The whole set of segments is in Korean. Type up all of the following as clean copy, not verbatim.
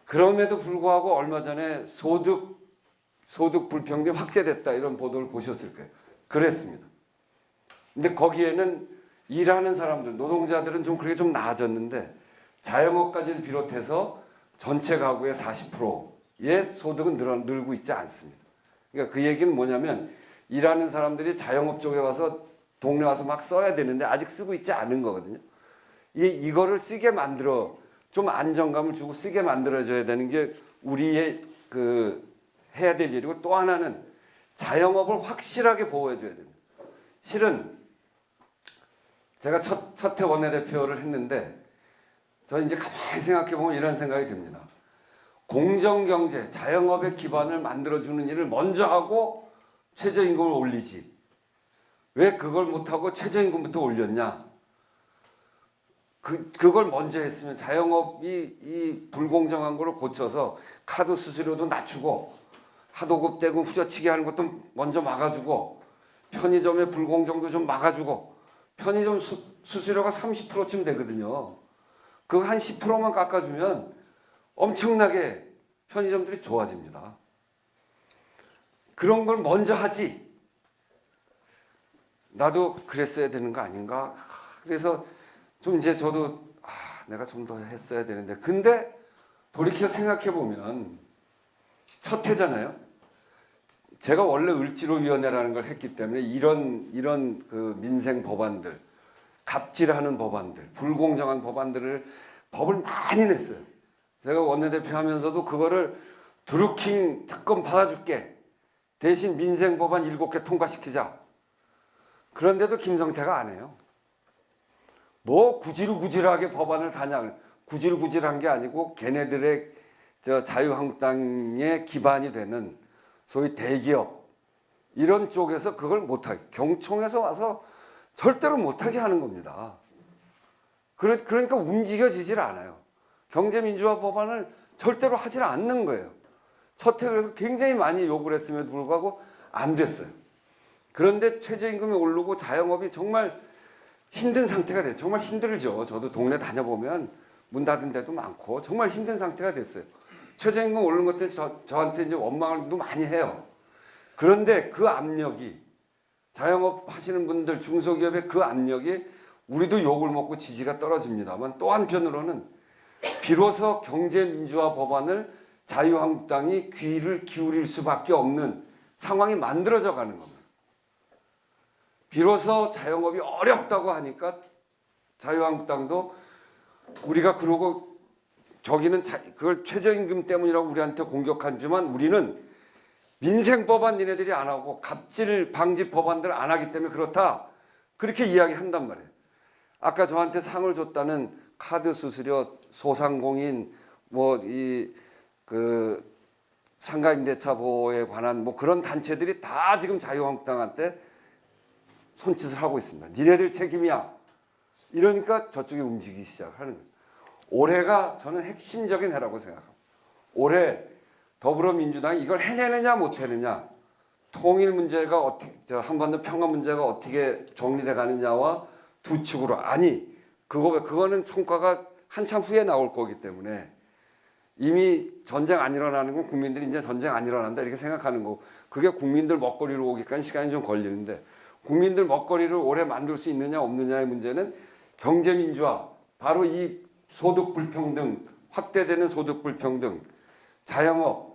그럼에도 불구하고 얼마 전에 소득 불평등이 확대됐다 이런 보도를 보셨을 거예요. 그랬습니다. 근데 거기에는 일하는 사람들, 노동자들은 좀 그렇게 좀 나아졌는데 자영업까지를 비롯해서 전체 가구의 40%의 소득은 늘고 있지 않습니다. 그러니까 그 얘기는 뭐냐면 일하는 사람들이 자영업 쪽에 와서 동네 와서 막 써야 되는데 아직 쓰고 있지 않은 거거든요. 이거를 쓰게 만들어 좀 안정감을 주고 쓰게 만들어줘야 되는 게 우리의 해야 될 일이고, 또 하나는 자영업을 확실하게 보호해줘야 됩니다. 실은 제가 첫해 원내대표를 했는데 저 이제 가만히 생각해 보면 이런 생각이 듭니다. 공정경제, 자영업의 기반을 만들어주는 일을 먼저 하고 최저임금을 올리지. 왜 그걸 못하고 최저임금부터 올렸냐? 그걸 먼저 했으면 자영업이 이 불공정한 거를 고쳐서 카드 수수료도 낮추고 하도급 대금 후져치기 하는 것도 먼저 막아주고 편의점의 불공정도 좀 막아주고, 편의점 수수료가 30%쯤 되거든요. 그거 한 10%만 깎아주면 엄청나게 편의점들이 좋아집니다. 그런 걸 먼저 하지. 나도 그랬어야 되는 거 아닌가? 그래서 좀 이제 저도 내가 좀 더 했어야 되는데, 근데 돌이켜 생각해 보면 첫 해잖아요. 제가 원래 을지로위원회라는 걸 했기 때문에 이런 그 민생 법안들, 갑질하는 법안들, 불공정한 법을 많이 냈어요. 제가 원내대표 하면서도 그거를 드루킹 특검 받아줄게, 대신 민생 법안 7개 통과시키자. 그런데도 김성태가 안 해요. 뭐 구질구질하게 법안을 다냐. 구질구질한 게 아니고 걔네들의 자유한국당의 기반이 되는 소위 대기업 이런 쪽에서 그걸 못하게, 경총에서 와서 절대로 못하게 하는 겁니다. 그러니까 움직여지질 않아요. 경제민주화 법안을 절대로 하질 않는 거예요. 첫해 그래서 굉장히 많이 요구를 했음에도 불구하고 안 됐어요. 그런데 최저임금이 오르고 자영업이 정말 힘든 상태가 돼요. 정말 힘들죠. 저도 동네 다녀보면 문 닫은 데도 많고 정말 힘든 상태가 됐어요. 최저임금 오르는 것 때문에 저한테 이제 원망을 많이 해요. 그런데 그 압력이, 자영업 하시는 분들, 중소기업의 그 압력이 우리도 욕을 먹고 지지가 떨어집니다만, 또 한편으로는 비로소 경제민주화 법안을 자유한국당이 귀를 기울일 수밖에 없는 상황이 만들어져 가는 겁니다. 비로소 자영업이 어렵다고 하니까 자유한국당도 우리가 그러고 저기는 그걸 최저임금 때문이라고 우리한테 공격하지만 우리는 민생법안 니네들이 안 하고 갑질 방지 법안들 안 하기 때문에 그렇다, 그렇게 이야기한단 말이에요. 아까 저한테 상을 줬다는 카드 수수료, 소상공인, 상가임대차 보호에 관한 그런 단체들이 다 지금 자유한국당한테 손짓을 하고 있습니다. 니네들 책임이야. 이러니까 저쪽에 움직이기 시작하는 거예요. 올해가 저는 핵심적인 해라고 생각합니다. 올해 더불어민주당이 이걸 해내느냐 못 해내느냐, 통일 문제가 어떻게, 한반도 평화 문제가 어떻게 정리돼 가느냐와 두 축으로, 그거는 성과가 한참 후에 나올 거기 때문에, 이미 전쟁 안 일어나는 건 국민들이 이제 전쟁 안 일어난다 이렇게 생각하는 거고, 그게 국민들 먹거리로 오기까지 시간이 좀 걸리는데, 국민들 먹거리를 오래 만들 수 있느냐 없느냐의 문제는 경제민주화, 바로 이 소득 불평등, 확대되는 소득 불평등, 자영업,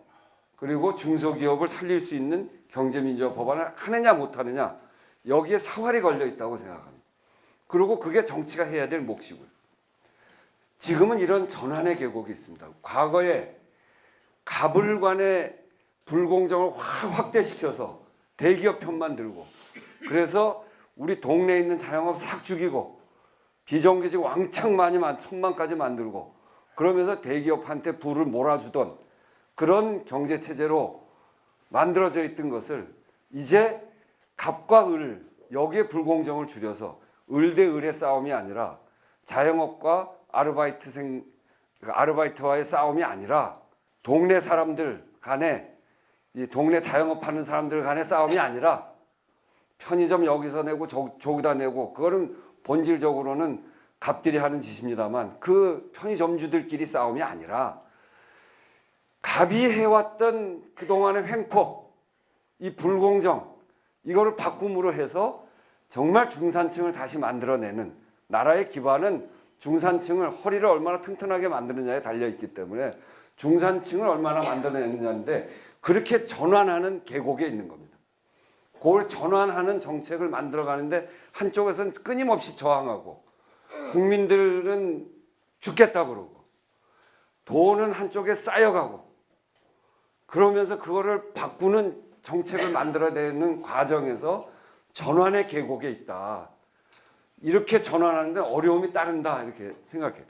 그리고 중소기업을 살릴 수 있는 경제민주화 법안을 하느냐 못하느냐, 여기에 사활이 걸려 있다고 생각합니다. 그리고 그게 정치가 해야 될 몫이고요. 지금은 이런 전환의 계곡이 있습니다. 과거에 갑을 간의 불공정을 확대시켜서 대기업 편만 들고, 그래서 우리 동네에 있는 자영업 싹 죽이고 비정규직 왕창 많이 1,000만까지 만들고, 그러면서 대기업한테 부를 몰아주던 그런 경제체제로 만들어져 있던 것을 이제 갑과 을, 여기에 불공정을 줄여서 을 대 을의 싸움이 아니라, 자영업과 아르바이트와의 싸움이 아니라, 동네 사람들 간에, 이 동네 자영업하는 사람들 간의 싸움이 아니라, 편의점 여기서 내고 저기다 내고, 그거는 본질적으로는 갑들이 하는 짓입니다만, 그 편의점주들끼리 싸움이 아니라 갑이 해왔던 그동안의 횡포, 이 불공정, 이거를 바꿈으로 해서 정말 중산층을 다시 만들어내는, 나라의 기반은 중산층을, 허리를 얼마나 튼튼하게 만드느냐에 달려있기 때문에 중산층을 얼마나 만들어내느냐인데, 그렇게 전환하는 계곡에 있는 겁니다. 그걸 전환하는 정책을 만들어가는데 한쪽에서는 끊임없이 저항하고, 국민들은 죽겠다 그러고, 돈은 한쪽에 쌓여가고, 그러면서 그거를 바꾸는 정책을 만들어내는 과정에서 전환의 계곡에 있다. 이렇게 전환하는데 어려움이 따른다, 이렇게 생각해요.